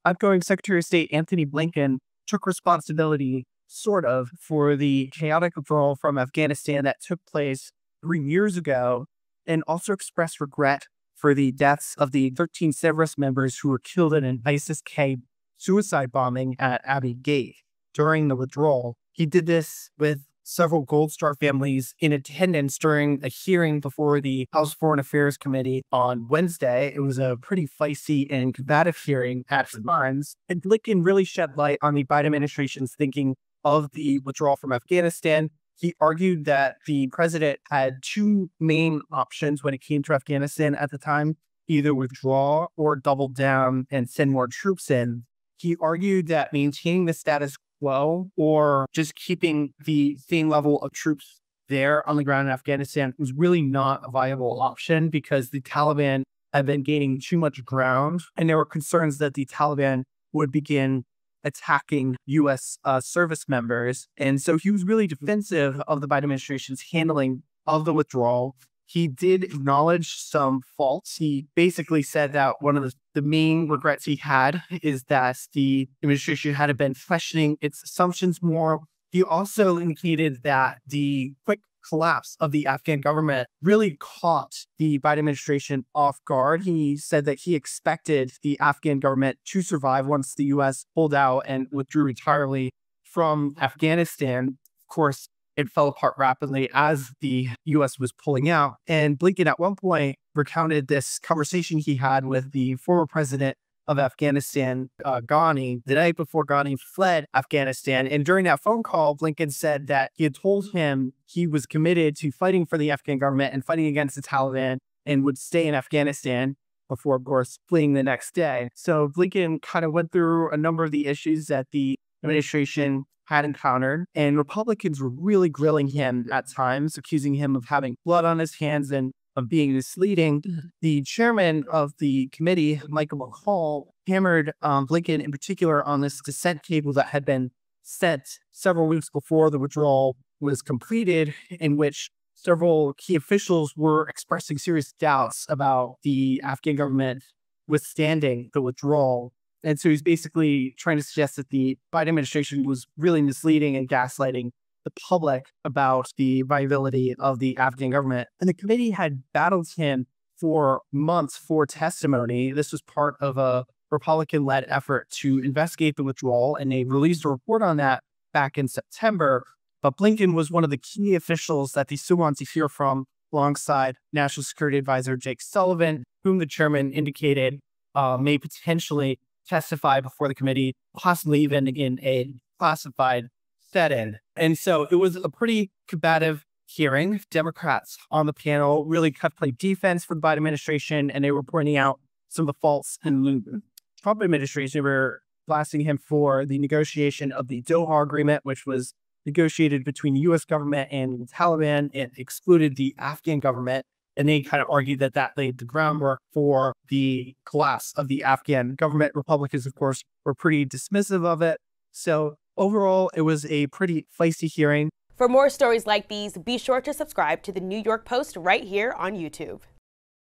Outgoing Secretary of State Antony Blinken took responsibility, sort of, for the chaotic withdrawal from Afghanistan that took place 3 years ago, and also expressed regret for the deaths of the 13 Severus members who were killed in an ISIS-K suicide bombing at Abbey Gate during the withdrawal. He did this with several Gold Star families in attendance during a hearing before the House Foreign Affairs Committee on Wednesday. It was a pretty feisty and combative hearing at times, and Blinken really shed light on the Biden administration's thinking of the withdrawal from Afghanistan. He argued that the president had two main options when it came to Afghanistan at the time: either withdraw or double down and send more troops in. He argued that maintaining the status quo or just keeping the same level of troops there on the ground in Afghanistan was really not a viable option because the Taliban had been gaining too much ground, and there were concerns that the Taliban would begin attacking U.S. Service members. And so he was really defensive of the Biden administration's handling of the withdrawal. He did acknowledge some faults. He basically said that one of the main regrets he had is that the administration had been questioning its assumptions more. He also indicated that the quick collapse of the Afghan government really caught the Biden administration off guard. He said that he expected the Afghan government to survive once the U.S. pulled out and withdrew entirely from Afghanistan. Of course, it fell apart rapidly as the U.S. was pulling out. And Blinken at one point recounted this conversation he had with the former president of Afghanistan, Ghani, the night before Ghani fled Afghanistan. And during that phone call, Blinken said that he had told him he was committed to fighting for the Afghan government and fighting against the Taliban and would stay in Afghanistan before, of course, fleeing the next day. So Blinken kind of went through a number of the issues that the administration had encountered, and Republicans were really grilling him at times, accusing him of having blood on his hands and of being misleading. The chairman of the committee, Michael McCall, hammered Blinken in particular on this dissent cable that had been sent several weeks before the withdrawal was completed, in which several key officials were expressing serious doubts about the Afghan government withstanding the withdrawal. And so he's basically trying to suggest that the Biden administration was really misleading and gaslighting the public about the viability of the Afghan government. And the committee had battled him for months for testimony. This was part of a Republican-led effort to investigate the withdrawal, and they released a report on that back in September. But Blinken was one of the key officials that they still want to hear from, alongside National Security Advisor Jake Sullivan, whom the chairman indicated may potentially testify before the committee, possibly even in a classified setting. And so it was a pretty combative hearing. Democrats on the panel really played defense for the Biden administration, and they were pointing out some of the faults in the Trump administration. They were blasting him for the negotiation of the Doha Agreement, which was negotiated between the U.S. government and the Taliban. It excluded the Afghan government. And they kind of argued that that laid the groundwork for the collapse of the Afghan government. Republicans, of course, were pretty dismissive of it. So overall, it was a pretty feisty hearing. For more stories like these, be sure to subscribe to the New York Post right here on YouTube.